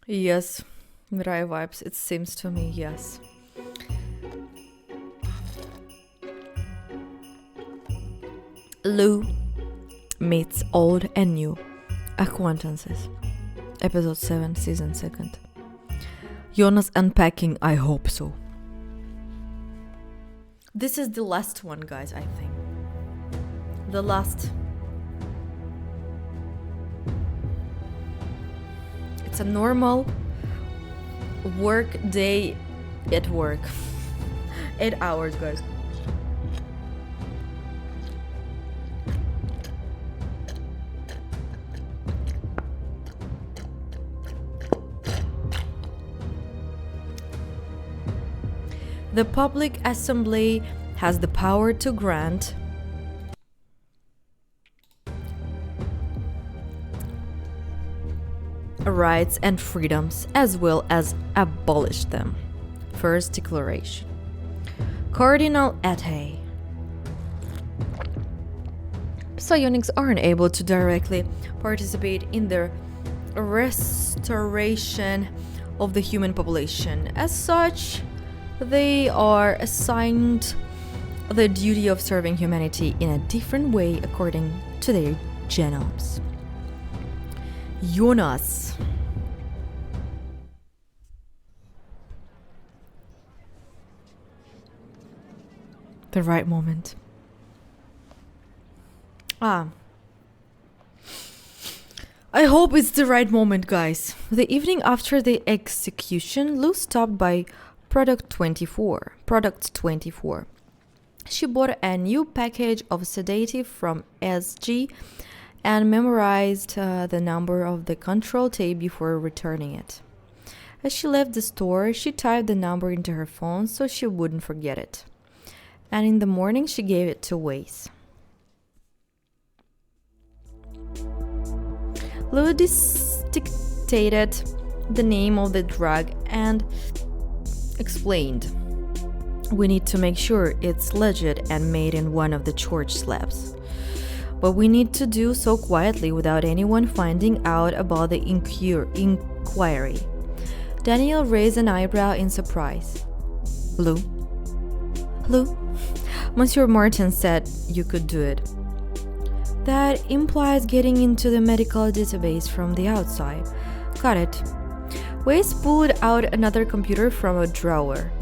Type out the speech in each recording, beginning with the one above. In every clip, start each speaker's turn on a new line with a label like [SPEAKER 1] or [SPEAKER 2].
[SPEAKER 1] Yes, Mirai vibes, it seems to me, yes. Lou meets old and new acquaintances. Episode 7, season 2nd. Jonas unpacking, I hope so. This is the last one, guys, I think. The last. It's a normal work day at work. 8 hours, guys. The public assembly has the power to grant rights and freedoms as well as abolish them. First declaration. Cardinal Attay. Psionics aren't able to directly participate in the restoration of the human population. As such, they are assigned the duty of serving humanity in a different way according to their genomes. Jonas. The right moment. I hope it's the right moment, guys. The evening after the execution, Lou stopped by Product 24. She bought a new package of sedative from SG and memorized the number of the control tape before returning it. As she left the store, she typed the number into her phone so she wouldn't forget it. And in the morning, she gave it to Waze. Lou dictated the name of the drug and explained, "We need to make sure it's legit and made in one of the church slabs. But we need to do so quietly without anyone finding out about the inquiry." Daniel raised an eyebrow in surprise. Lou? Monsieur Martin said you could do it. That implies getting into the medical database from the outside. Got it. Waze pulled out another computer from a drawer.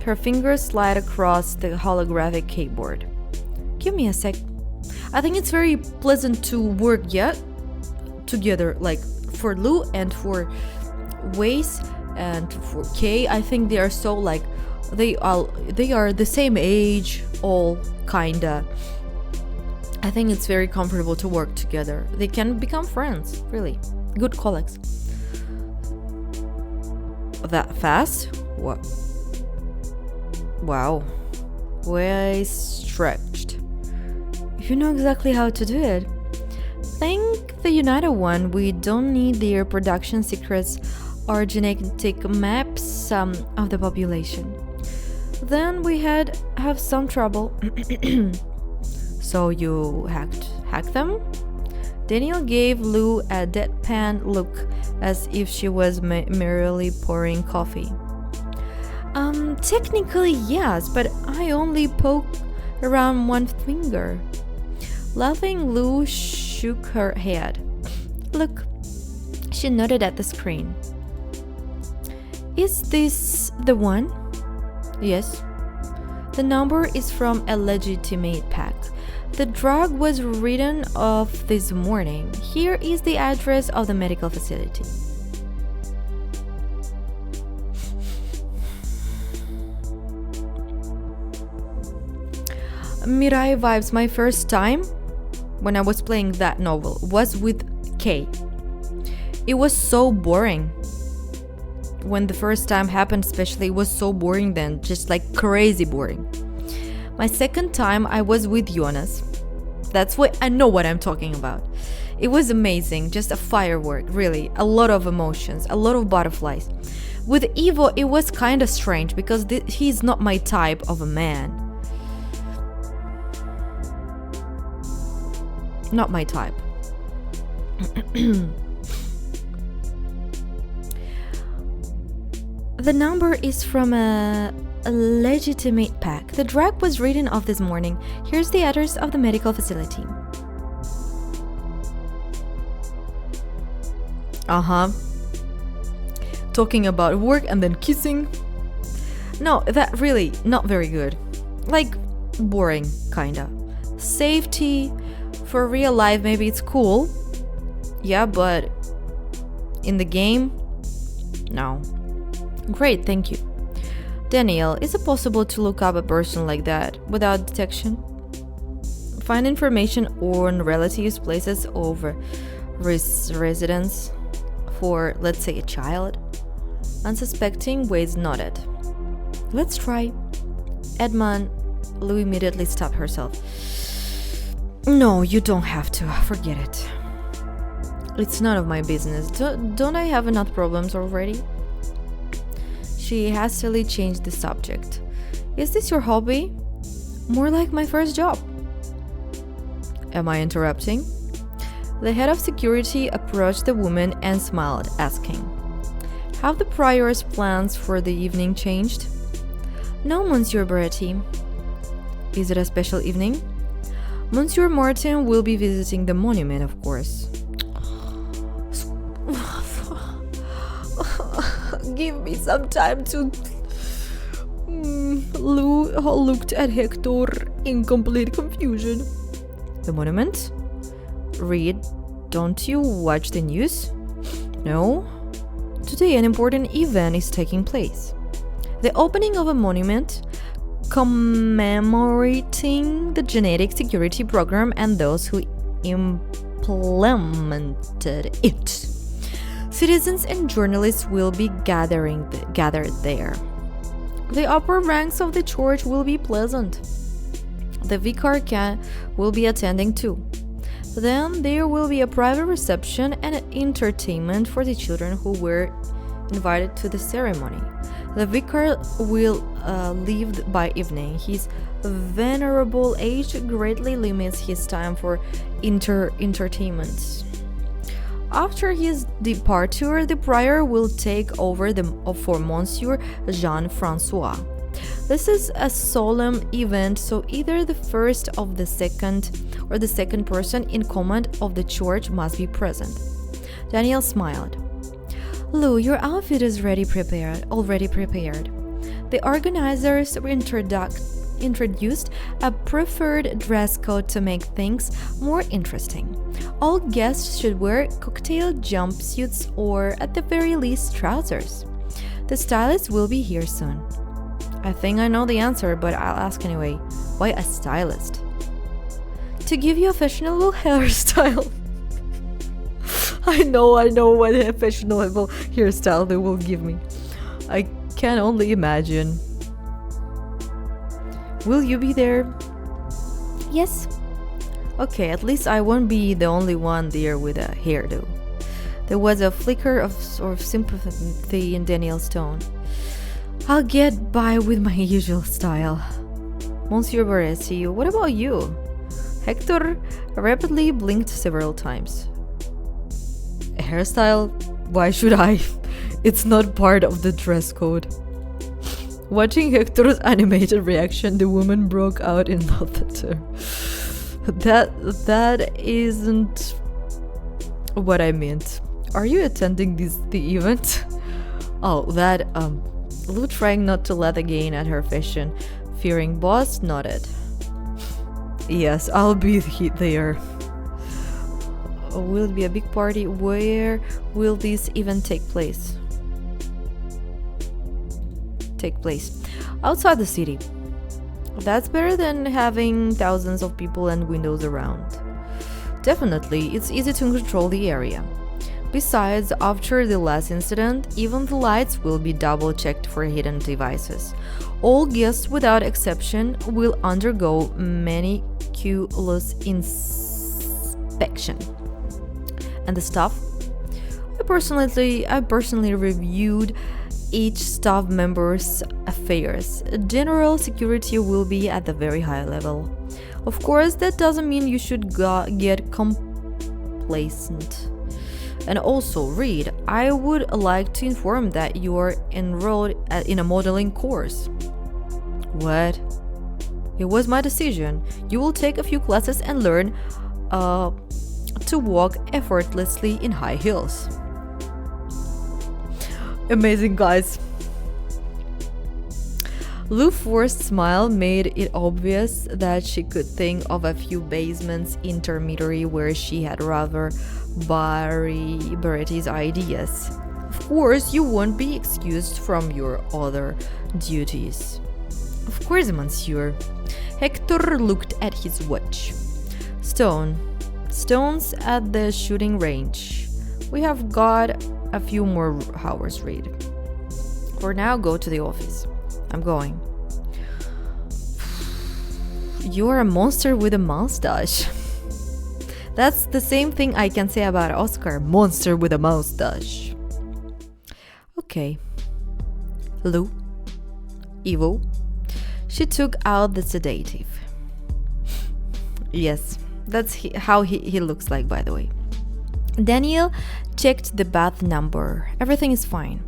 [SPEAKER 1] Her fingers slid across the holographic keyboard. Give me a sec. I think it's very pleasant to work together, like for Lou and for Waze and for Kay. I think they are so like they are the same age, all kinda. I think it's very comfortable to work together. They can become friends, really. Good colleagues. That fast? What? Wow. Way stretched. You know exactly how to do it. Think the United one. We don't need their production secrets or genetic maps of the population. Then we have some trouble. So you hacked them? Daniel gave Lou a deadpan look as if she was merely pouring coffee. Technically yes, but I only poked around one finger. Laughing, Lou shook her head. Look, she nodded at the screen. Is this the one? Yes. The number is from a legitimate pack. The drug was written off this morning. Here is the address of the medical facility. Mirai vibes. My first time when I was playing that novel was with Kay. It was so boring. When the first time happened especially, it was so boring then, just like crazy boring. My second time I was with Jonas. That's what I know what I'm talking about. It was amazing, just a firework, really. A lot of emotions, a lot of butterflies. With Ivo, it was kind of strange because he's not my type of a man. Not my type. The number is from a legitimate pack. The drug was written off this morning. Here's the address of the medical facility. Talking about work and then kissing. No, that really not very good. Like, boring, kinda. Safety, for real life maybe it's cool. Yeah, but in the game, no. Great, thank you. Daniel, is it possible to look up a person like that without detection? Find information on relatives, places of residence for, let's say, a child? Unsuspecting, Wade's nodded. Let's try. Edmund, Lou immediately stopped herself. No, you don't have to. Forget it. It's none of my business. Don't I have enough problems already? She hastily changed the subject. Is this your hobby? More like my first job. Am I interrupting? The head of security approached the woman and smiled, asking, have the prior's plans for the evening changed? No, Monsieur Beretti. Is it a special evening? Monsieur Martin will be visiting the monument, of course. Give me some time to... Lou looked at Hector in complete confusion. The monument? Reed, don't you watch the news? No. Today an important event is taking place. The opening of a monument commemorating the genetic security program and those who implemented it. Citizens and journalists will be gathered there. The upper ranks of the church will be present. The vicar will be attending too. Then there will be a private reception and entertainment for the children who were invited to the ceremony. The vicar will leave by evening. His venerable age greatly limits his time for entertainment. After his departure, the prior will take over for Monsieur Jean-Francois. This is a solemn event, so either the first of the second or the second person in command of the church must be present. Daniel smiled. Lou, your outfit is already prepared. The organizers introduced a preferred dress code to make things more interesting. All guests should wear cocktail jumpsuits or, at the very least, trousers. The stylist will be here soon. I think I know the answer, but I'll ask anyway. Why a stylist? To give you a fashionable hairstyle. I know what a fashionable hairstyle they will give me. I can only imagine. Will you be there? Yes. Okay, at least I won't be the only one there with a hairdo. There was a flicker of sympathy in Daniel's tone. I'll get by with my usual style. Monsieur Beretti, what about you? Hector rapidly blinked several times. A hairstyle? Why should I? It's not part of the dress code. Watching Hector's animated reaction, the woman broke out in laughter. That isn't what I meant. Are you attending the event? Oh, that Lou, trying not to laugh again at her fashion, fearing boss, nodded. Yes, I'll be there. Will it be a big party? Where will this event take place? Outside the city. That's better than having thousands of people and windows around. Definitely, it's easy to control the area. Besides, after the last incident, even the lights will be double-checked for hidden devices. All guests, without exception, will undergo meticulous inspection. And the staff? I personally reviewed each staff member's affairs. General security will be at the very high level. Of course, that doesn't mean you should get complacent. And also, Reed, I would like to inform that you are enrolled in a modeling course. What? It was my decision. You will take a few classes and learn to walk effortlessly in high heels. Amazing, guys. Lu's forced smile made it obvious that she could think of a few basements intermediary where she had rather Barry's ideas. Of course, you won't be excused from your other duties. Of course, monsieur. Hector looked at his watch. Stones at the shooting range. We have got a few more hours, Reed. For now, go to the office. I'm going. You're a monster with a mustache. That's the same thing I can say about Oscar. Monster with a mustache. Okay. Lu. Evo. She took out the sedative. Yes, that's how he looks like, by the way. Daniel checked the bath number. Everything is fine.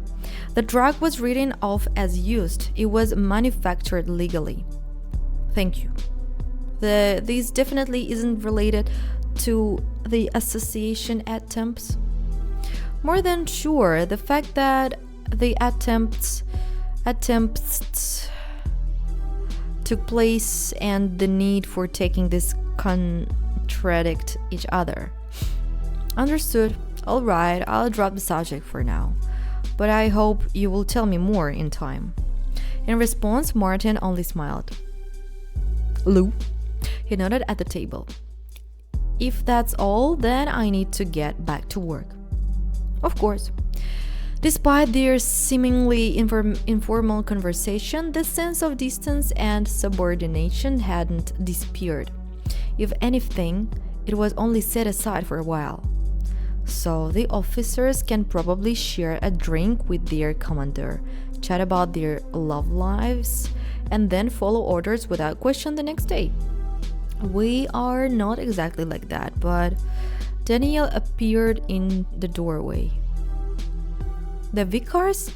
[SPEAKER 1] The drug was written off as used. It was manufactured legally. Thank you. This definitely isn't related to the association attempts. More than sure, the fact that the attempts took place and the need for taking this contradict each other. Understood. All right, I'll drop the subject for now. But I hope you will tell me more in time. In response, Martin only smiled. Lu? He nodded at the table. If that's all, then I need to get back to work. Of course. Despite their seemingly informal conversation, the sense of distance and subordination hadn't disappeared. If anything, it was only set aside for a while. So the officers can probably share a drink with their commander, chat about their love lives, and then follow orders without question the next day. We are not exactly like that, but Daniel appeared in the doorway. The vicar's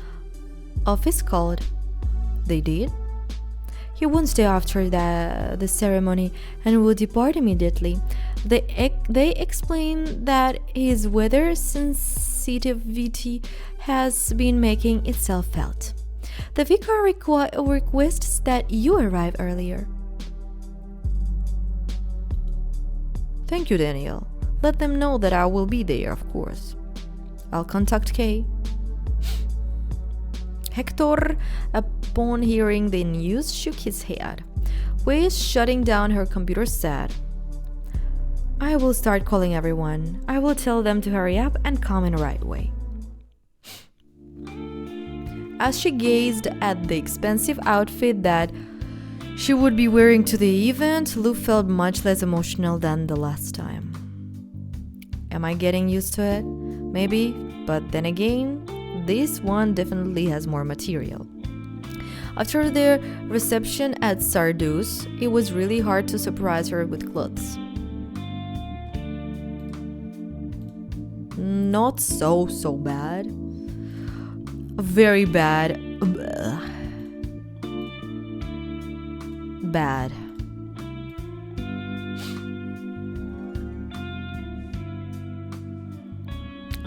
[SPEAKER 1] office called. They did? He won't stay after the ceremony and will depart immediately. They explain that his weather sensitivity has been making itself felt. The vicar requests that you arrive earlier. Thank you, Daniel. Let them know that I will be there, of course. I'll contact Kay. Hector, upon hearing the news, shook his head. Weiss, shutting down her computer, said, I will start calling everyone. I will tell them to hurry up and come in right away. As she gazed at the expensive outfit that she would be wearing to the event, Lu felt much less emotional than the last time. Am I getting used to it? Maybe, but then again, this one definitely has more material. After the reception at Sardou's, it was really hard to surprise her with clothes. Not so bad. Very bad. Bad.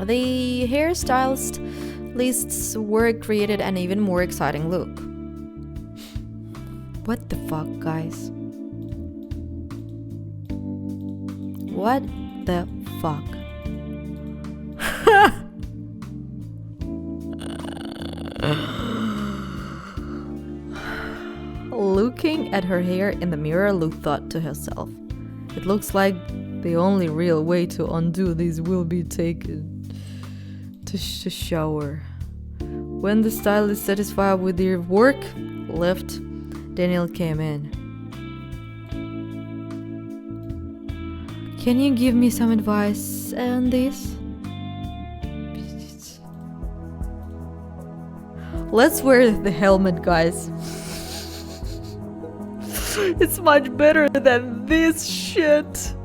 [SPEAKER 1] The hairstylists were created an even more exciting look. What the fuck, guys? What the fuck? Looking at her hair in the mirror, Lu thought to herself, it looks like the only real way to undo this will be taken to shower. When the stylist is satisfied with their work, left, Daniel came in. Can you give me some advice on this? Let's wear the helmet, guys. It's much better than this shit.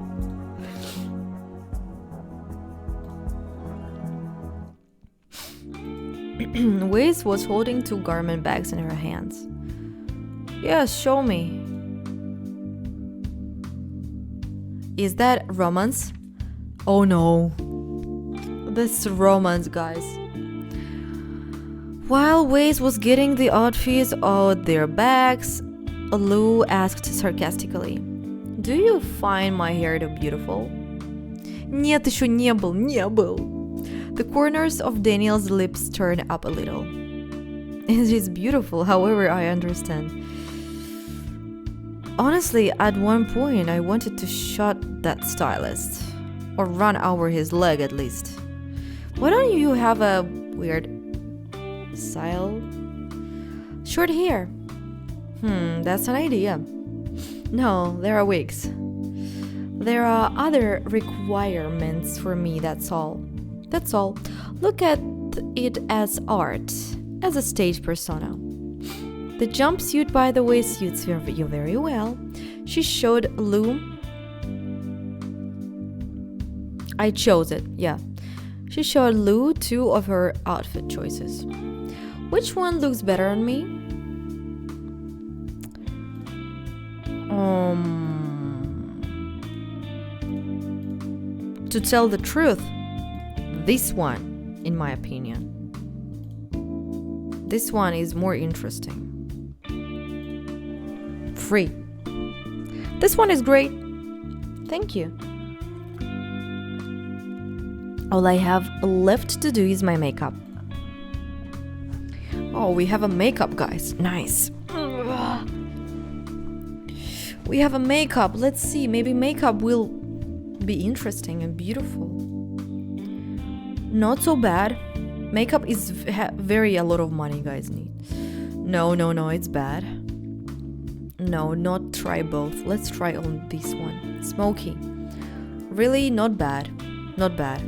[SPEAKER 1] Waze was holding 2 garment bags in her hands. Yes, show me. Is that romance? Oh no. This romance, guys. While Waze was getting the outfits out their bags, Lou asked sarcastically, "Do you find my hair too beautiful?" Нет, еще не был. The corners of Daniel's lips turned up a little. It is beautiful, however, I understand. Honestly, at one point, I wanted to shot that stylist. Or run over his leg, at least. Why don't you have a weird style? Short hair. That's an idea. No, there are wigs. There are other requirements for me, that's all. That's all. Look at it as art, as a stage persona. The jumpsuit, by the way, suits you very well. She showed Lou. I chose it, yeah. She showed Lou 2 of her outfit choices. Which one looks better on me? To tell the truth, this one, in my opinion. This one is more interesting. Free. This one is great. Thank you. All I have left to do is my makeup. Oh, we have a makeup, guys. Nice. We have a makeup. Let's see. Maybe makeup will be interesting and beautiful. Not so bad. Makeup is very a lot of money, guys need. No, it's bad. No, not try both. Let's try on this one. Smoky. Really not bad. Not bad.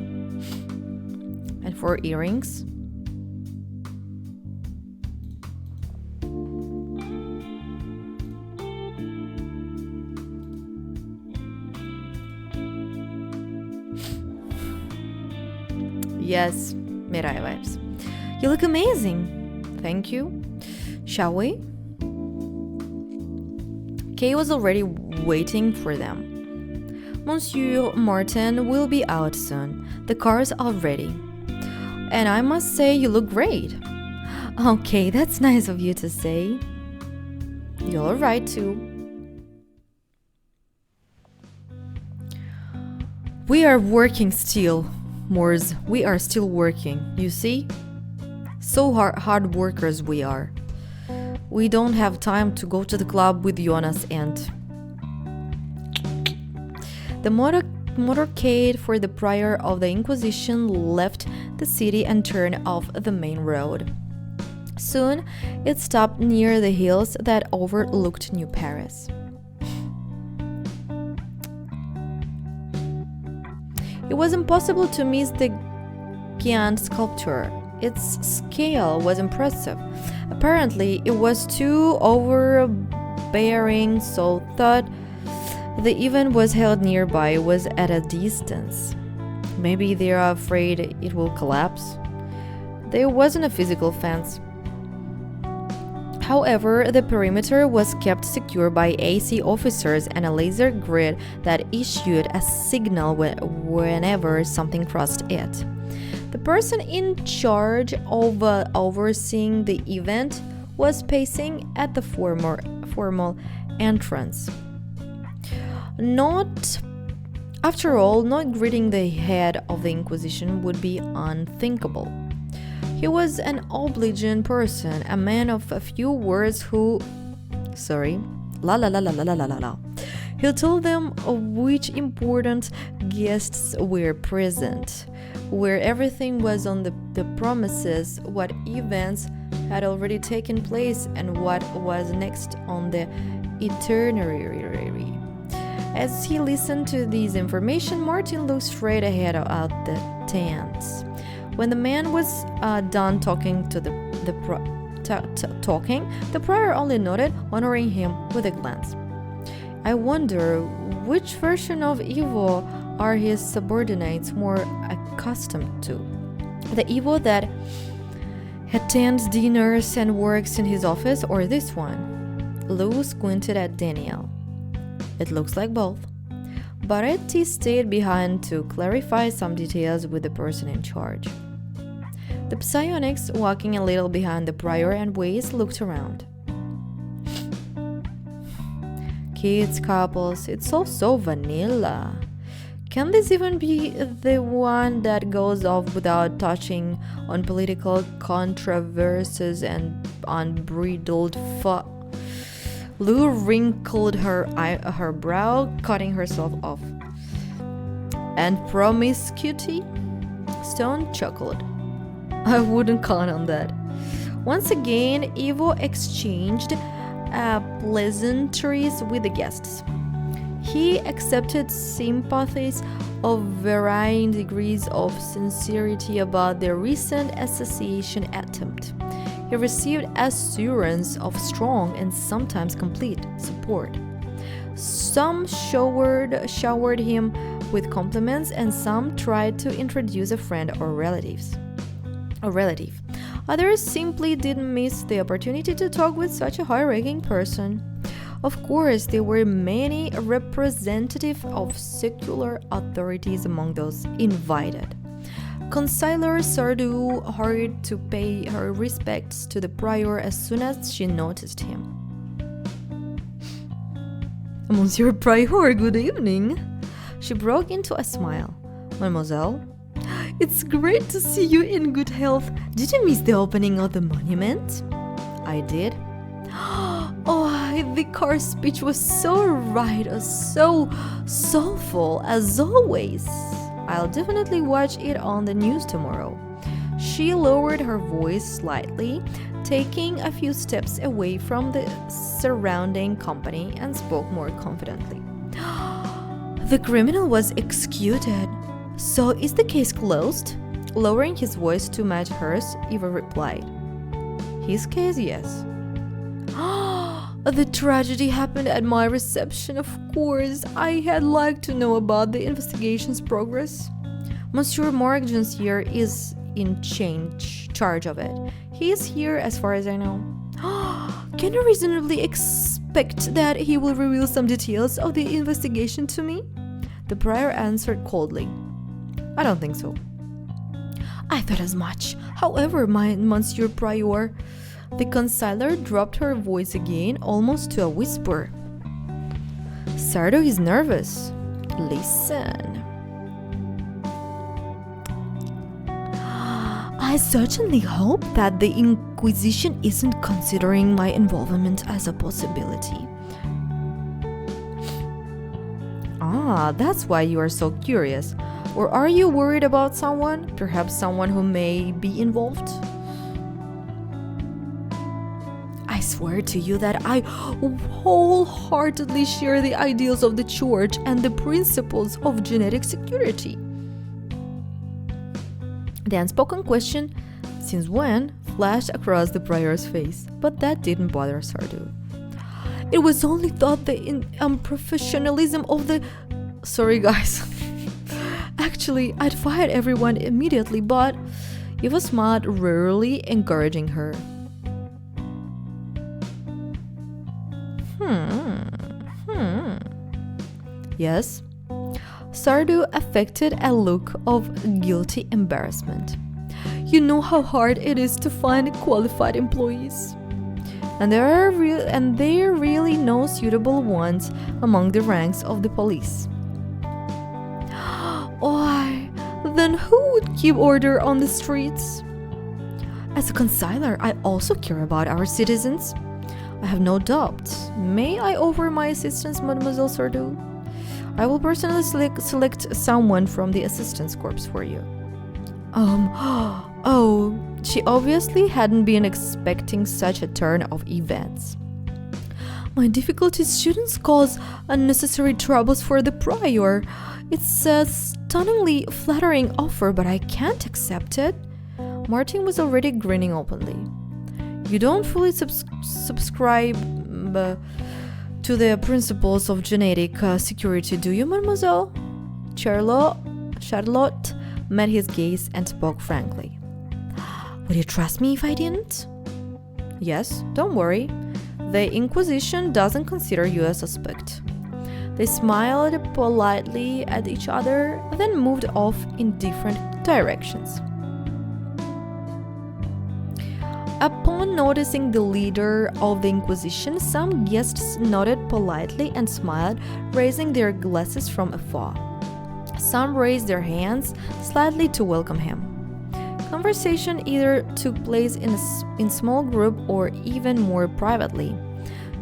[SPEAKER 1] And for earrings. Yes, Mirai vibes. You look amazing. Thank you. Shall we? Kay was already waiting for them. Monsieur Martin will be out soon. The cars are ready. And I must say you look great. Okay, that's nice of you to say. You're alright too. We are working still. Mors, we are still working, you see? So hard workers we are. We don't have time to go to the club with Jonas and... The motorcade for the Prior of the Inquisition left the city and turned off the main road. Soon, it stopped near the hills that overlooked New Paris. It was impossible to miss the Giant sculpture. Its scale was impressive. Apparently, it was too overbearing, so thought the event was held nearby was at a distance. Maybe they are afraid it will collapse. There wasn't a physical fence. However, the perimeter was kept secure by AC officers and a laser grid that issued a signal whenever something crossed it. The person in charge of overseeing the event was pacing at the formal entrance. After all, not greeting the head of the Inquisition would be unthinkable. He was an obliging person, a man of a few words who... He told them which important guests were present, where everything was on the promises, what events had already taken place, and what was next on the itinerary. As he listened to this information, Martin looked straight ahead out the tents. When the man was done talking, the prior only nodded, honoring him with a glance. I wonder which version of Evo are his subordinates more accustomed to. The Evo that Attends dinners and works in his office, or this one? Lou squinted at Daniel. It looks like both. Baretti stayed behind to clarify some details with the person in charge. The psionics, walking a little behind the prior and Weiss, looked around. Kids, couples, it's all so vanilla. Can this even be the one that goes off without touching on political controversies and unbridled Lou wrinkled her brow, cutting herself off. And promiscuity? Stone chuckled. I wouldn't count on that. Once again, Ivo exchanged pleasantries with the guests. He accepted sympathies of varying degrees of sincerity about their recent assassination attempt. He received assurance of strong and sometimes complete support. Some showered him with compliments, and some tried to introduce a friend or relative. Others simply didn't miss the opportunity to talk with such a high-ranking person. Of course, there were many representatives of secular authorities among those invited. Consular Sardou hurried to pay her respects to the prior as soon as she noticed him. Monsieur Prior, good evening. She broke into a smile. Mademoiselle, it's great to see you in good health. Did you miss the opening of the monument? I did. Oh, the car speech was so right, so soulful as always. I'll definitely watch it on the news tomorrow. She lowered her voice slightly, taking a few steps away from the surrounding company, and spoke more confidently. The criminal was executed. So is the case closed? Lowering his voice to match hers, Eva replied. His case, yes. The tragedy happened at my reception, of course. I had liked to know about the investigation's progress. Monsieur Morgensier is in charge of it. He is here as far as I know. Can you reasonably expect that he will reveal some details of the investigation to me? The prior answered coldly. I don't think so. I thought as much. However, Monsieur Prior, the consular dropped her voice again, almost to a whisper. Sardou is nervous. Listen. I certainly hope that the Inquisition isn't considering my involvement as a possibility. Ah, that's why you are so curious. Or are you worried about someone? Perhaps someone who may be involved? I swear to you that I wholeheartedly share the ideals of the Church and the principles of genetic security. The unspoken question, since when, flashed across the prior's face, but that didn't bother Sardou. It was only thought the unprofessionalism of the... Sorry guys. Actually, I'd fired everyone immediately, but Eva smiled, rarely encouraging her. Yes. Sardou affected a look of guilty embarrassment. You know how hard it is to find qualified employees. And there are really no suitable ones among the ranks of the police. Why, then who would keep order on the streets? As a consular, I also care about our citizens. I have no doubt. May I offer my assistance, Mademoiselle Sardou? I will personally select someone from the assistance corps for you. Oh, she obviously hadn't been expecting such a turn of events. My difficulties shouldn't cause unnecessary troubles for the prior. It's a stunningly flattering offer, but I can't accept it. Martin was already grinning openly. You don't fully subscribe to the principles of genetic security, do you, mademoiselle? Charlotte met his gaze and spoke frankly. Would you trust me if I didn't? Yes, don't worry. The Inquisition doesn't consider you a suspect. They smiled politely at each other, then moved off in different directions. Upon noticing the leader of the Inquisition, some guests nodded politely and smiled, raising their glasses from afar. Some raised their hands slightly to welcome him. Conversation either took place in small group or even more privately.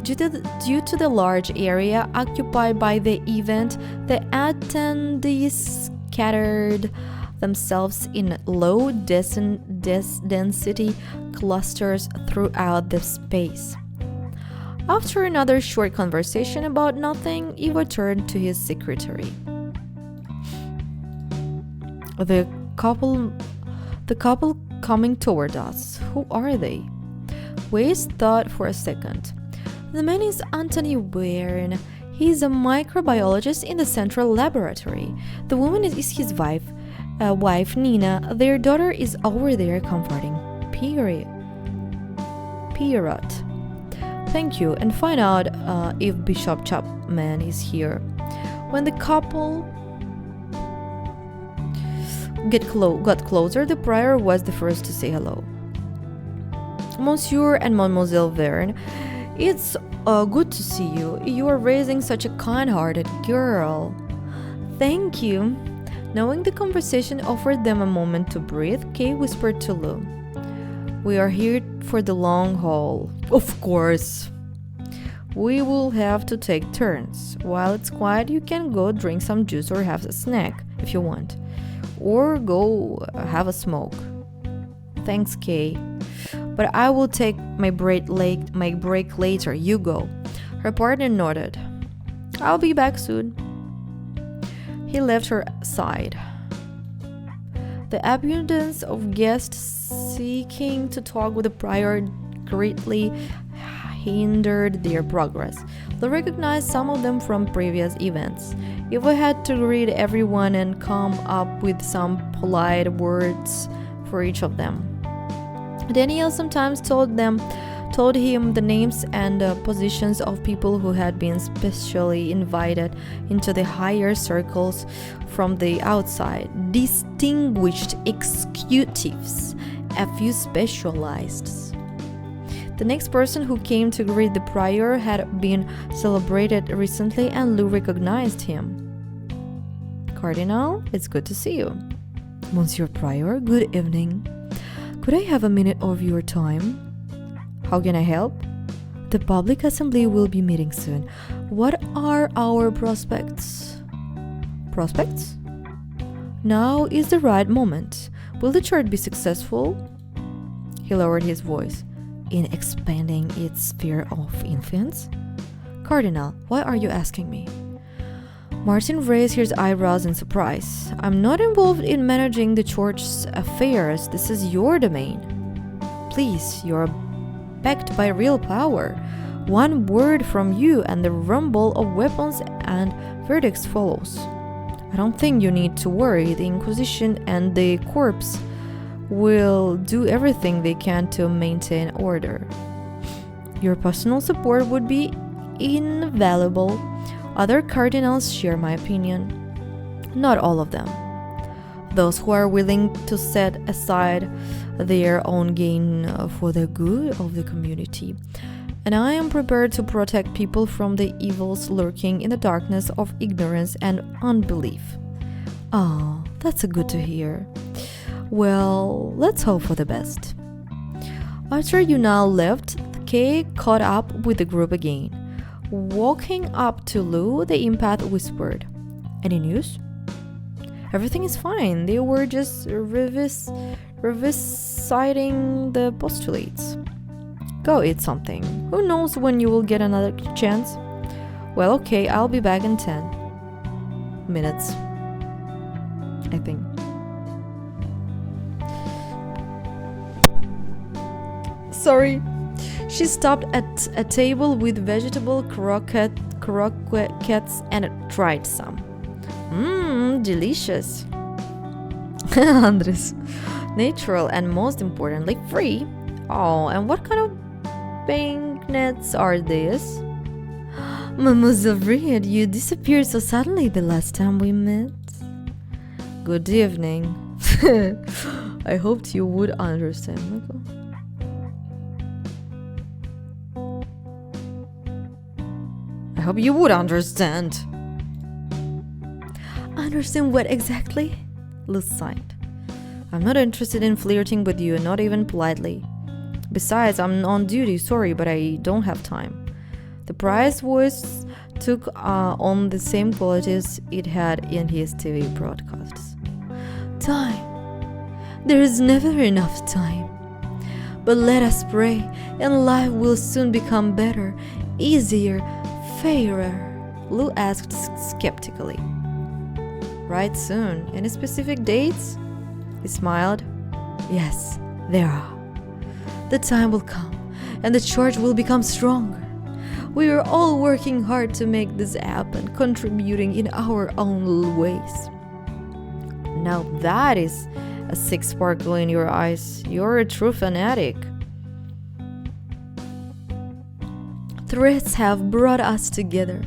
[SPEAKER 1] Due to the large area occupied by the event, the attendees scattered themselves in low density clusters throughout the space. After another short conversation about nothing, Ivo turned to his secretary. The couple coming toward us. Who are they? Weiss thought for a second. The man is Anthony Weirn. He is a microbiologist in the central laboratory. The woman is his wife, Nina. Their daughter is over there comforting Pierrot. Thank you, and find out if Bishop Chapman is here. When the couple got closer, the prior was the first to say hello. Monsieur and Mademoiselle Verne, it's good to see you. You are raising such a kind-hearted girl. Thank you. Knowing the conversation offered them a moment to breathe, Kay whispered to Lou. We are here for the long haul. Of course. We will have to take turns. While it's quiet, you can go drink some juice or have a snack if you want. Or go have a smoke. Thanks, Kay. But I will take my break later. You go. Her partner nodded. I'll be back soon. He left her side. The abundance of guests seeking to talk with the prior greatly hindered their progress. They recognized some of them from previous events. Ivo had to greet everyone and come up with some polite words for each of them. Daniel sometimes told him the names and positions of people who had been specially invited into the higher circles from the outside. Distinguished executives, a few specialists. The next person who came to greet the prior had been celebrated recently, and Lou recognized him. Cardinal, it's good to see you. Monsieur Prior, good evening. Could I have a minute of your time? How can I help? The public assembly will be meeting soon. What are our prospects? Prospects? Now is the right moment. Will the church be successful? He lowered his voice. In expanding its sphere of influence? Cardinal, why are you asking me? Martin raised his eyebrows in surprise. I'm not involved in managing the church's affairs. This is your domain. Please, you're backed by real power. One word from you and the rumble of weapons and verdicts follows. I don't think you need to worry. The Inquisition and the corps will do everything they can to maintain order. Your personal support would be invaluable. Other cardinals share my opinion. Not all of them. Those who are willing to set aside their own gain for the good of the community. And I am prepared to protect people from the evils lurking in the darkness of ignorance and unbelief. Oh, that's good to hear. Well, let's hope for the best. After Yunal left, Kay caught up with the group again. Walking up to Lou, the empath whispered, Any news? Everything is fine. They were just revisiting the postulates. Go eat something. Who knows when you will get another chance? Well, okay, I'll be back in 10 minutes, I think. Sorry. She stopped at a table with vegetable croquettes and tried some. Delicious. Andres. Natural and most importantly, free. Oh, and what kind of banknotes are these? Mademoiselle Reed, you disappeared so suddenly the last time we met. Good evening. I hoped you would understand, Michael. I hope you would understand. Understand what exactly? Luz sighed. I'm not interested in flirting with you, not even politely. Besides, I'm on duty, sorry, but I don't have time. The prize voice took on the same qualities it had in his TV broadcasts. Time. There is never enough time. But let us pray, and life will soon become better, easier, fairer, Lou asked skeptically. Right soon. Any specific dates? He smiled. Yes, there are. The time will come, and the church will become stronger. We are all working hard to make this happen, contributing in our own ways. Now that is a sick sparkle in your eyes. You're a true fanatic. Threats have brought us together.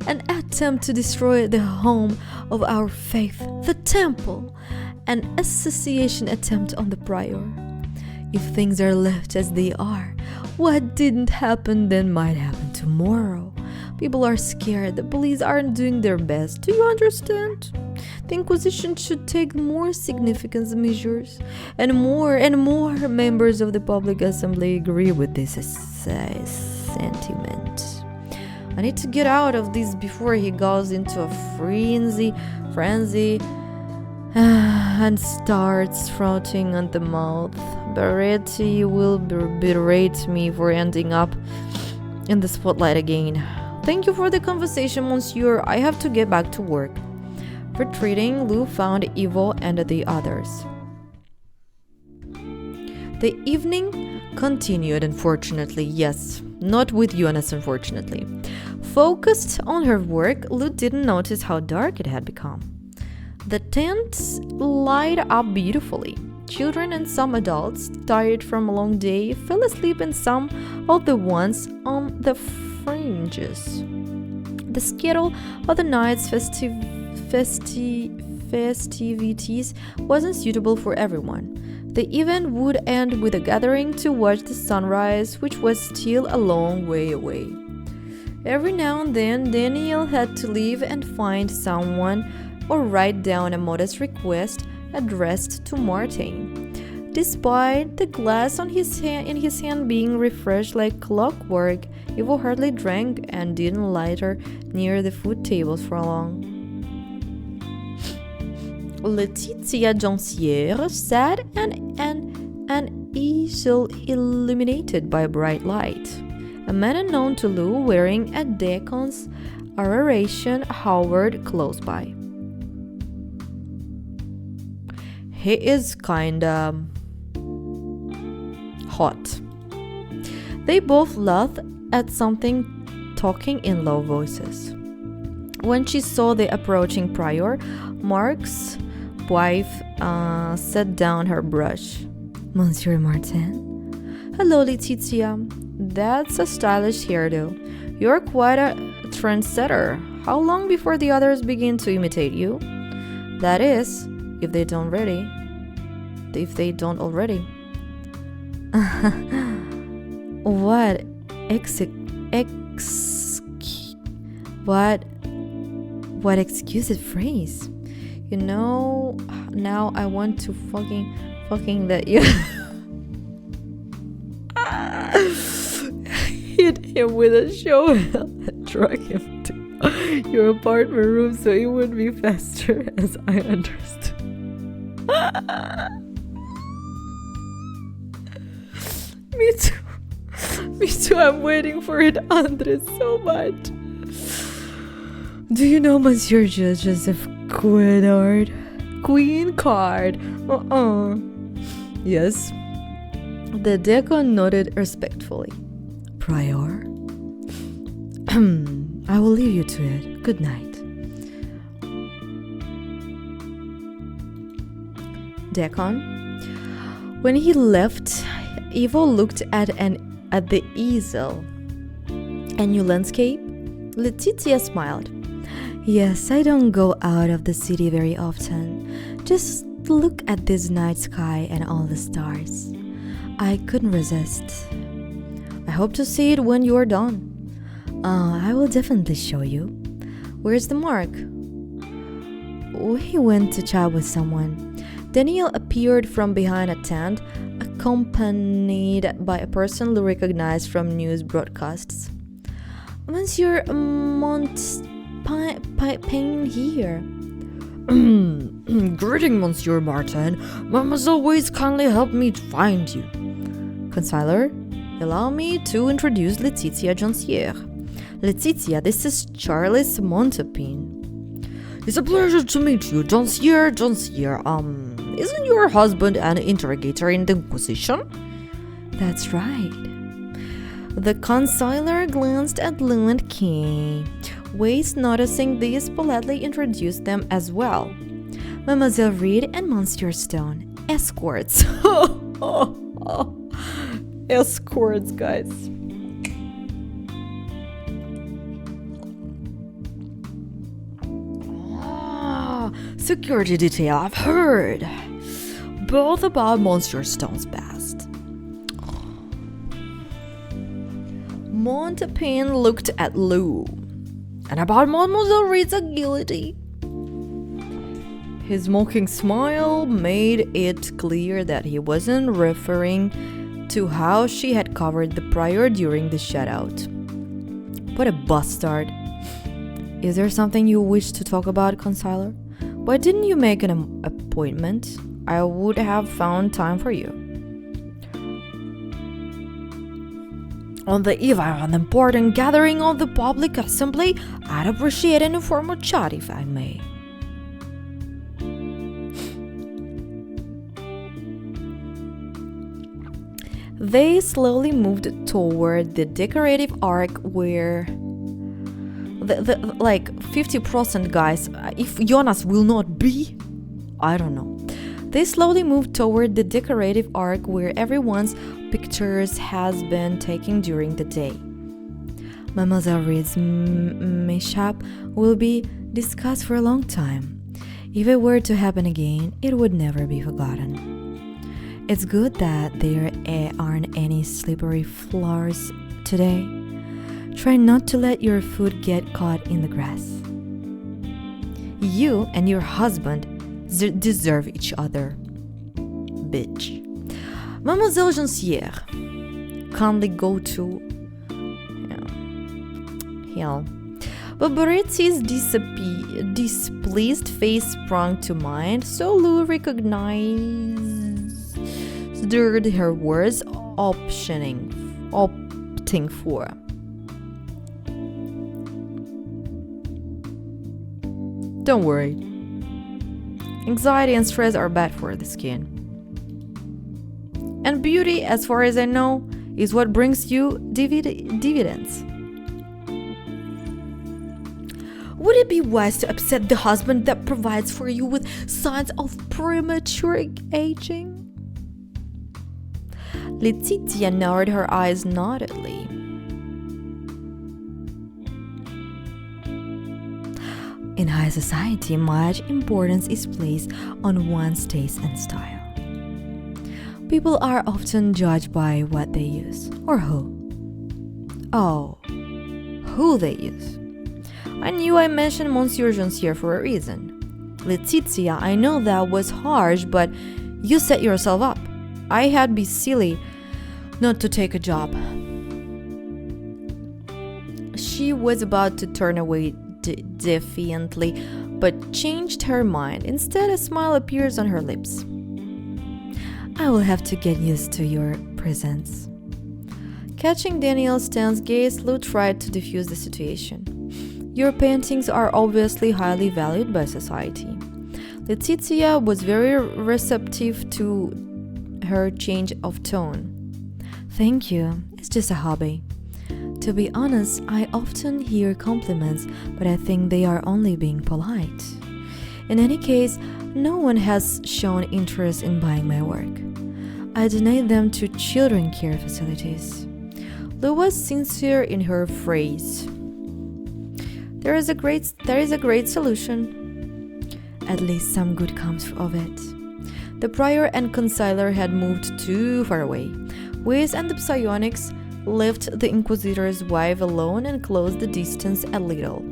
[SPEAKER 1] An attempt to destroy the home of our faith, the temple. An assassination attempt on the prior. If things are left as they are, what didn't happen then might happen tomorrow. People are scared. The police aren't doing their best. Do you understand? The Inquisition should take more significant measures, and more members of the public assembly agree with this sentiment. I need to get out of this before he goes into a frenzy and starts frothing at the mouth. Beretti will berate me for ending up in the spotlight again. Thank you for the conversation, monsieur. I have to get back to work. Retreating, Lou found Ivo and the others. The evening continued, unfortunately. Yes, not with Jonas, unfortunately. Focused on her work, Lou didn't notice how dark it had become. The tents light up beautifully. Children and some adults, tired from a long day, fell asleep, and some of the ones on the fringes. The schedule of the night's festivities wasn't suitable for everyone. The event would end with a gathering to watch the sunrise, which was still a long way away. Every now and then, Daniel had to leave and find someone or write down a modest request addressed to Martin. Despite the glass in his hand being refreshed like clockwork, Ivo hardly drank and didn't linger near the food tables for long. Laetitia Joncière sat an easel illuminated by bright light. A man unknown to Lou wearing a deacon's adoration hovered close by. He is kinda hot. They both laughed at something, talking in low voices. When she saw the approaching prior, Mark's wife set down her brush. Monsieur Martin? Hello, Laetitia. That's a stylish hairdo. You're quite a trendsetter. How long before the others begin to imitate you? That is, if they don't already. What exquisite phrase. You know, now I want to fucking that you hit him with a shovel and drag him to your apartment room so it would be faster, as I understood. Me too, I'm waiting for it, Andres, so much. Do you know Monsieur Joseph Quinard? Queen card. Yes. The deacon nodded respectfully. Prior? I will leave you to it. Good night. decon. When he left, Ivo looked at the easel. A new landscape? Letizia smiled. Yes, I don't go out of the city very often. Just look at this night sky and all the stars. I couldn't resist. I hope to see it when you're done. I will definitely show you. Where's the mark? He went to chat with someone. Daniel appeared from behind a tent, accompanied by a person Lou recognized from news broadcasts. Monsieur Montpain here.
[SPEAKER 2] Greeting, Monsieur Martin. Mademoiselle always kindly helped me find you.
[SPEAKER 1] Consigliere, allow me to introduce Laetitia Joncière. Laetitia, this is Charles Montpain.
[SPEAKER 2] It's a pleasure to meet you, Joncière. Isn't your husband an interrogator in the Inquisition?
[SPEAKER 1] That's right. The consigliere glanced at Lou and Kay. Weiss, noticing this, politely introduced them as well. Mademoiselle Reed and Monsieur Stone, escorts. Escorts, guys.
[SPEAKER 2] Security detail, I've heard. Both about Monsieur Stone's past.
[SPEAKER 1] Montpain looked at Lou.
[SPEAKER 2] And about Mademoiselle Reed's agility.
[SPEAKER 1] His mocking smile made it clear that he wasn't referring to how she had covered the prior during the shutout. What a bastard. Is there something you wish to talk about, consigliere? Why didn't you make an appointment? I would have found time for you.
[SPEAKER 2] On the eve of an important gathering of the public assembly, I'd appreciate an informal chat if I may.
[SPEAKER 1] They slowly moved toward the decorative arc where the 50% guys, if Jonas will not be, I don't know. They slowly moved toward the decorative arc where everyone's pictures has been taken during the day. Mademoiselle Reed's mishap will be discussed for a long time. If it were to happen again, it would never be forgotten. It's good that there aren't any slippery floors today. Try not to let your foot get caught in the grass. You and your husband deserve each other. Bitch.
[SPEAKER 2] Mademoiselle Joncière,
[SPEAKER 1] kindly go to hell.
[SPEAKER 2] Barbaretti's displeased face sprang to mind, so Lou recognized her words, opting for.
[SPEAKER 1] Don't worry. Anxiety and stress are bad for the skin. And beauty, as far as I know, is what brings you dividends.
[SPEAKER 2] Would it be wise to upset the husband that provides for you with signs of premature aging?
[SPEAKER 1] Laetitia narrowed her eyes naughtily. In high society, much importance is placed on one's taste and style. People are often judged by what they use, or who. Oh, who they use. I knew I mentioned Monsieur Joncière for a reason. Laetitia, I know that was harsh, but you set yourself up. I had been silly not to take a job. She was about to turn away defiantly, but changed her mind. Instead, a smile appears on her lips. I will have to get used to your presence. Catching Daniel's tense gaze, Lou tried to defuse the situation. Your paintings are obviously highly valued by society. Laetitia was very receptive to her change of tone. Thank you. It's just a hobby. To be honest, I often hear compliments, but I think they are only being polite. In any case, no one has shown interest in buying my work. I donate them to children care facilities. Lou was sincere in her phrase. There is a great solution. At least some good comes of it. The prior and consiler had moved too far away. Weiss and the psionics left the Inquisitor's wife alone and closed the distance a little.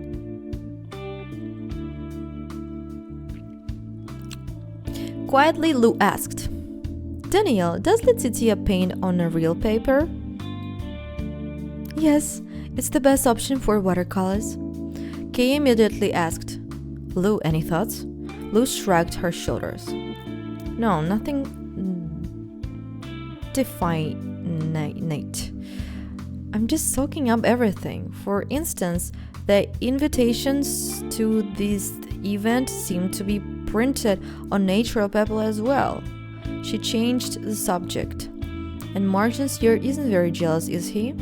[SPEAKER 1] Quietly, Lou asked, Daniel, does Letitia paint on a real paper? Yes, it's the best option for watercolors. Kay immediately asked, Lou, any thoughts? Lou shrugged her shoulders. No, nothing definite. I'm just soaking up everything. For instance, the invitations to this event seem to be printed on natural paper as well. She changed the subject. And Martian's here isn't very jealous, is he?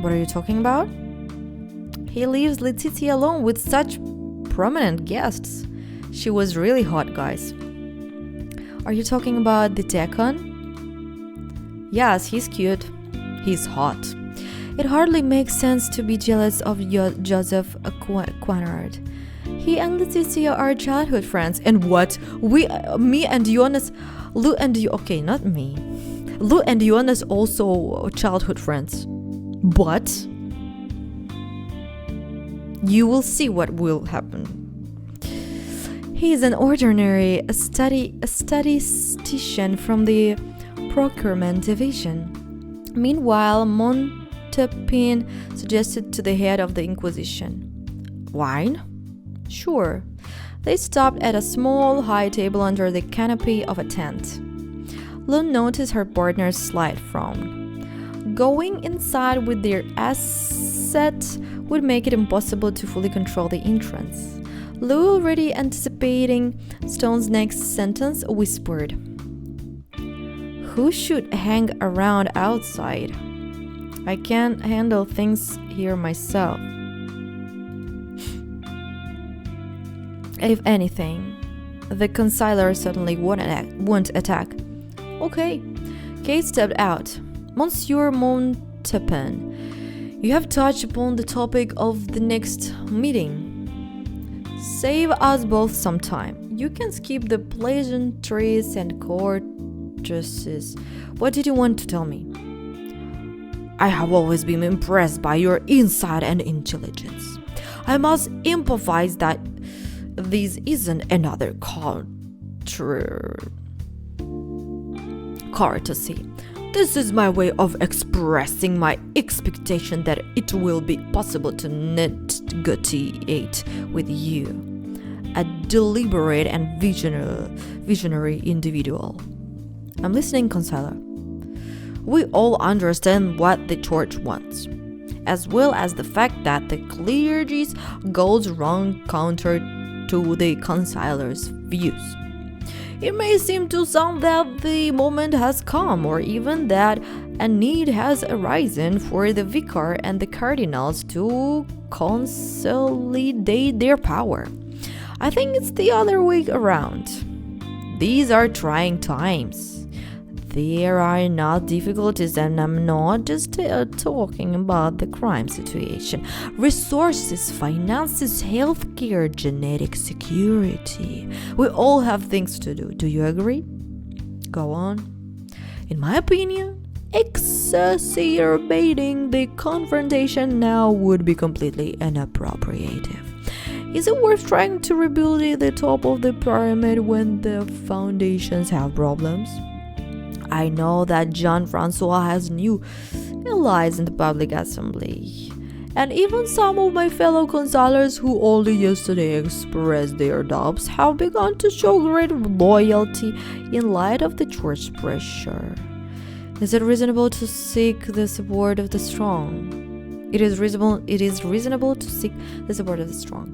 [SPEAKER 1] What are you talking about? He leaves Letitia alone with such prominent guests. She was really hot, guys. Are you talking about the Deacon? Yes, he's cute. He's hot. It hardly makes sense to be jealous of Joseph Quanard. He and Letitia are childhood friends. And what? Me and Jonas... Lou and you... Okay, not me. Lou and Jonas also childhood friends. But... you will see what will happen. He is an ordinary statistician from the procurement division. Meanwhile, Montepin suggested to the head of the Inquisition. Wine? Sure. They stopped at a small high table under the canopy of a tent. Lou noticed her partner's slight frown. Going inside with their asset would make it impossible to fully control the entrance. Lou, already anticipating Stone's next sentence, whispered, Who should hang around outside? I can't handle things here myself. If anything, the consiler certainly won't attack. Okay. Kate stepped out. Monsieur Montepin, you have touched upon the topic of the next meeting. Save us both some time. You can skip the pleasantries and courtesies. What did you want to tell me? I have always been impressed by your insight and intelligence. I must improvise that this isn't another courtesy. This is my way of expressing my expectation that it will be possible to negotiate with you, a deliberate and visionary individual. I'm listening, Consuelo. We all understand what the church wants, as well as the fact that the clergy's goals run counter to the consiler's views. It may seem to some that the moment has come, or even that a need has arisen for the vicar and the cardinals to consolidate their power. I think it's the other way around. These are trying times. There are not difficulties, and I'm not just talking about the crime situation. Resources, finances, healthcare, genetic security. We all have things to do. Do you agree? Go on. In my opinion, exacerbating the confrontation now would be completely inappropriate. Is it worth trying to rebuild the top of the pyramid when the foundations have problems? I know that Jean-Francois has new allies in the public assembly, and even some of my fellow consulars who only yesterday expressed their doubts have begun to show great loyalty in light of the church pressure. Is it reasonable to seek the support of the strong? It is reasonable to seek the support of the strong.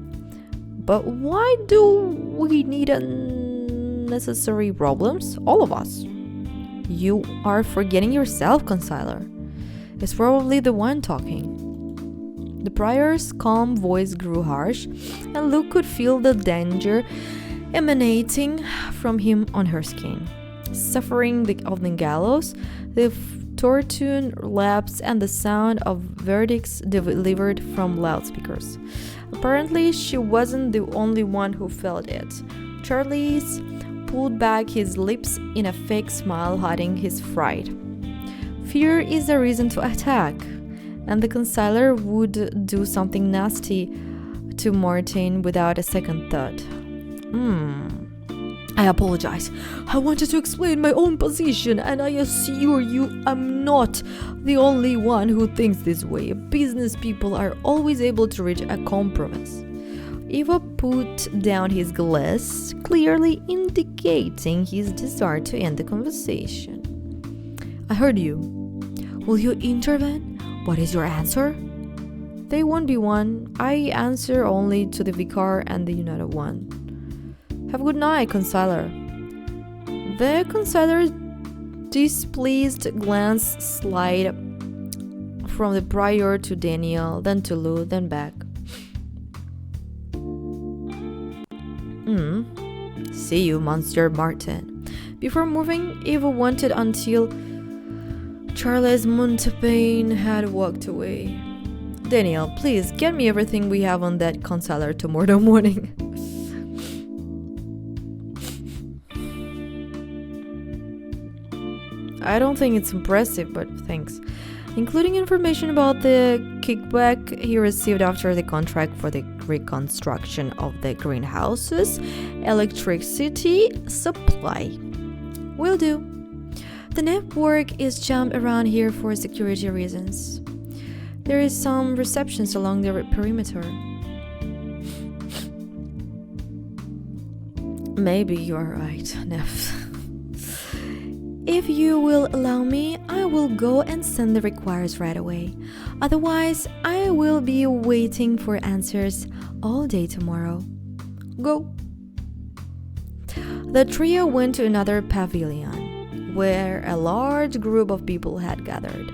[SPEAKER 1] But why do we need unnecessary problems? All of us. You are forgetting yourself, consiler. It's probably the one talking. The prior's calm voice grew harsh, and Luke could feel the danger emanating from him on her skin. Suffering of the gallows, the torture laps, and the sound of verdicts delivered from loudspeakers. Apparently, she wasn't the only one who felt it. Charles pulled back his lips in a fake smile, hiding his fright. Fear is a reason to attack, and the consular would do something nasty to Martin without a second thought. I apologize. I wanted to explain my own position, and I assure you I'm not the only one who thinks this way. Business people are always able to reach a compromise. Ivo put down his glass, clearly indicating his desire to end the conversation. I heard you. Will you intervene? What is your answer? They won't be one. I answer only to the vicar and the United One. Have a good night, consular. The consular's displeased glance slid from the prior to Daniel, then to Lou, then back. See you, Monsieur Martin. Before moving, Eva waited until Charles Montaigne had walked away. Daniel, please get me everything we have on that consular tomorrow morning. I don't think it's impressive, but thanks. Including information about the kickback he received after the contract for the reconstruction of the greenhouse's electricity supply. Will do. The network is jammed around here for security reasons. There is some receptions along the perimeter. Maybe you're right, Neff. If you will allow me, I will go and send the requires right away. Otherwise, I will be waiting for answers all day tomorrow. Go. The trio went to another pavilion, where a large group of people had gathered.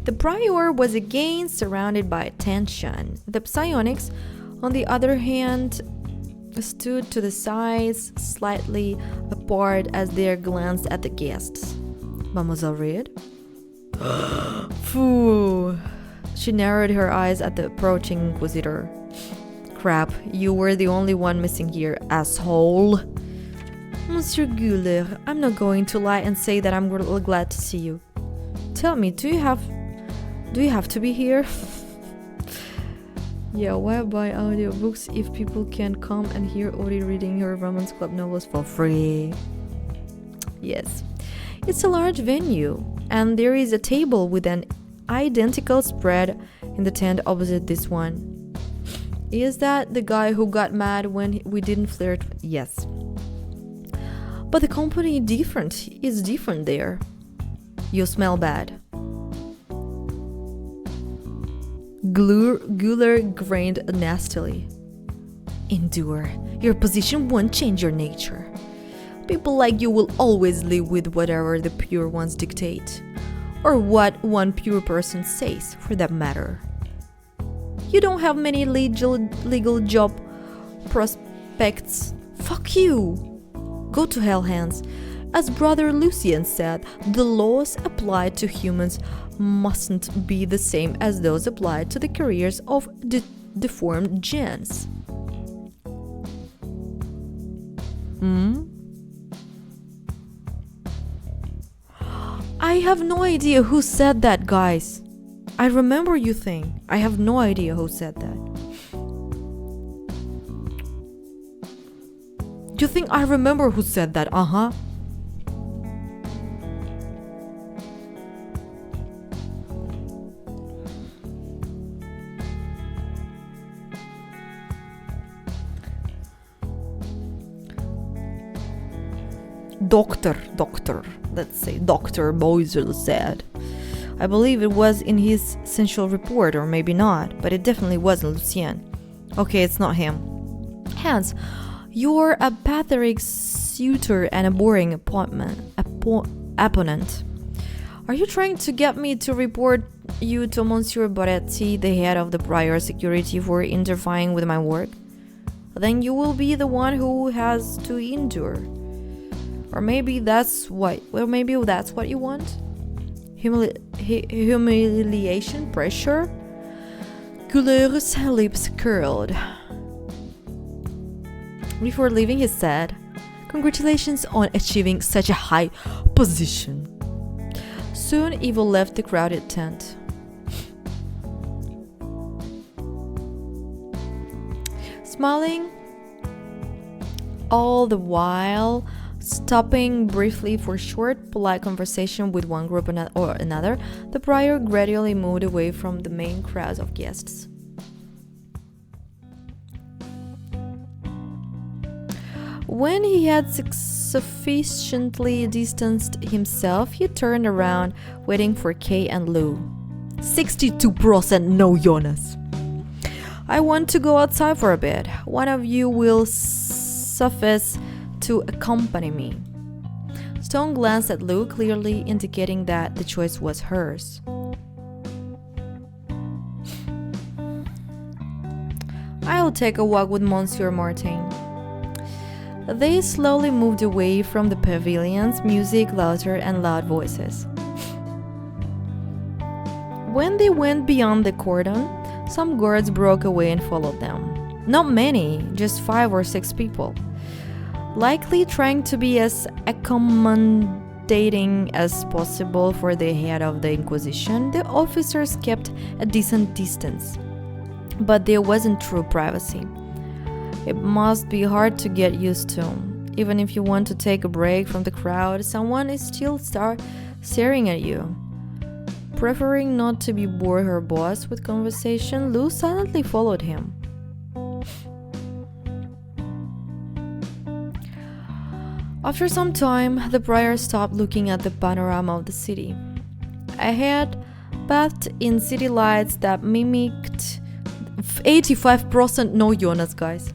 [SPEAKER 1] The prior was again surrounded by attention. The psionics, on the other hand, stood to the sides, slightly apart as they glanced at the guests. Mademoiselle Reed? Phew. She narrowed her eyes at the approaching inquisitor. Crap, you were the only one missing here, asshole. Monsieur Guller, I'm not going to lie and say that I'm glad to see you. Tell me, do you have to be here? Yeah, why buy audiobooks if people can come and hear Ori reading her Romance Club novels for free? Yes, it's a large venue, and there is a table with an identical spread in the tent opposite this one. Is that the guy who got mad when we didn't flirt? Yes. But the company is different there. You smell bad. Guller grinned nastily. Endure. Your position won't change your nature. People like you will always live with whatever the pure ones dictate. Or what one pure person says, for that matter. You don't have many legal job prospects. Fuck you! Go to hell, Hans. As Brother Lucien said, the laws applied to humans mustn't be the same as those applied to the careers of deformed gens. I have no idea who said that, guys. I remember you think. I have no idea who said that. You think I remember who said that? Uh-huh. Dr. Boisel said. I believe it was in his essential report, or maybe not, but it definitely wasn't Lucien. Okay, it's not him. Hans, you're a pathetic suitor and a boring opponent. Are you trying to get me to report you to Monsieur Boretti, the head of the prior security, for interfering with my work? Then you will be the one who has to endure. Or maybe that's what you want? Humiliation, pressure? Couleur's lips curled. Before leaving, he said, "Congratulations on achieving such a high position." Soon, Ivo left the crowded tent. Smiling all the while, stopping briefly for short, polite conversation with one group or another, the prior gradually moved away from the main crowd of guests. When he had sufficiently distanced himself, he turned around, waiting for Kay and Lou. 62% no, Jonas. I want to go outside for a bit. One of you will suffice to accompany me. Stone glanced at Lou, clearly indicating that the choice was hers. I'll take a walk with Monsieur Martin. They slowly moved away from the pavilions, music louder and loud voices. When they went beyond the cordon, some guards broke away and followed them. Not many, just 5 or 6 people. Likely trying to be as accommodating as possible for the head of the Inquisition, the officers kept a decent distance. But there wasn't true privacy. It must be hard to get used to. Even if you want to take a break from the crowd, someone is still staring at you. Preferring not to bore her boss with conversation, Lou silently followed him. After some time, the prior stopped looking at the panorama of the city. Ahead, bathed in city lights that mimicked 85% no, Jonas, guys.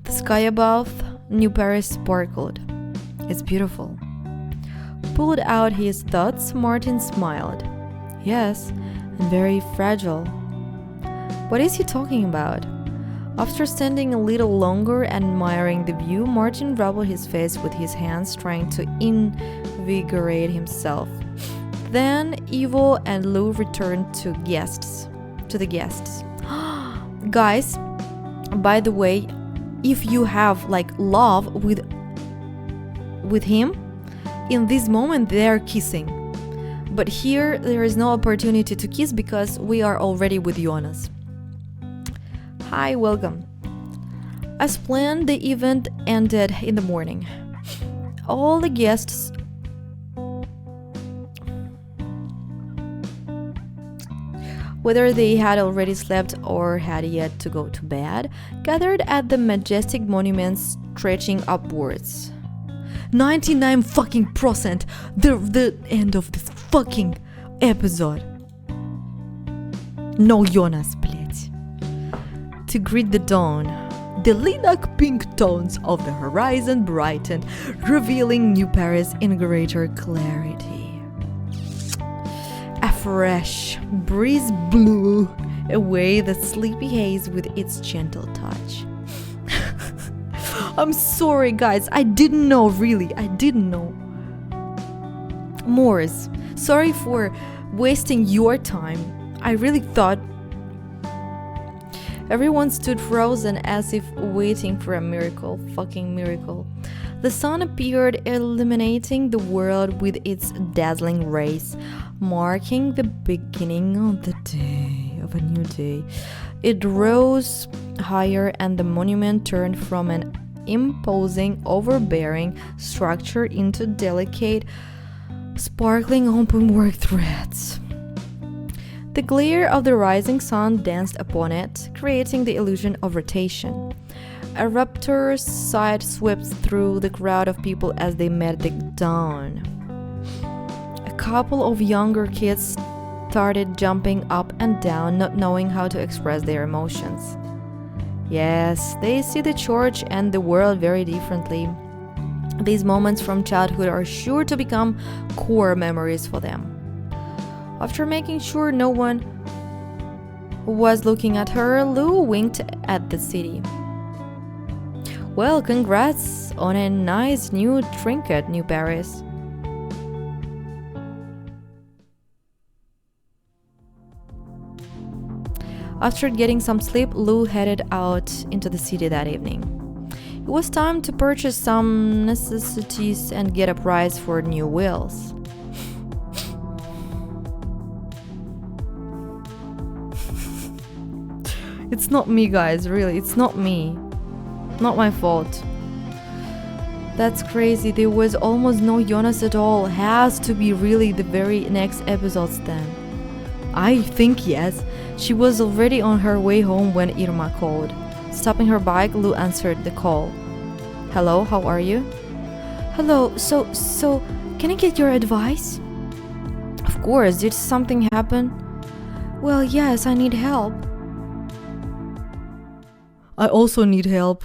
[SPEAKER 1] The sky above New Paris sparkled. It's beautiful. Pulled out his thoughts, Martin smiled. Yes, and very fragile. What is he talking about? After standing a little longer and admiring the view, Martin rubbed his face with his hands, trying to invigorate himself. Then Ivo and Lou returned to the guests. Guys, by the way, if you have love with him, in this moment they are kissing. But here there is no opportunity to kiss because we are already with Jonas. Hi, welcome. As planned, the event ended in the morning. All the guests whether they had already slept or had yet to go to bed, gathered at the majestic monument stretching upwards. 99% the end of this fucking episode. No, Jonas, блять. To greet the dawn, the lilac pink tones of the horizon brightened, revealing New Paris in greater clarity. A fresh breeze blew away the sleepy haze with its gentle touch. I'm sorry, guys. I didn't know, really. I didn't know. Moors, sorry for wasting your time. I really thought... Everyone stood frozen as if waiting for a miracle. Fucking miracle. The sun appeared, illuminating the world with its dazzling rays, marking the beginning of the day, of a new day. It rose higher and the monument turned from an imposing, overbearing structure into delicate, sparkling openwork threads. The glare of the rising sun danced upon it, creating the illusion of rotation. A rapturous sight swept through the crowd of people as they met the dawn. A couple of younger kids started jumping up and down, not knowing how to express their emotions. Yes, they see the church and the world very differently. These moments from childhood are sure to become core memories for them. After making sure no one was looking at her, Lou winked at the city. Well, congrats on a nice new trinket, New Paris. After getting some sleep, Lou headed out into the city that evening. It was time to purchase some necessities and get a price for new wheels. It's not me, guys, really, it's not me. Not my fault. That's crazy, there was almost no Jonas at all. Has to be really the very next episodes then. I think yes. She was already on her way home when Irma called. Stopping her bike, Lou answered the call. Hello, how are you?
[SPEAKER 2] Hello, so, can I get your advice?
[SPEAKER 1] Of course, did something happen?
[SPEAKER 2] Well, yes, I need help.
[SPEAKER 1] I also need help.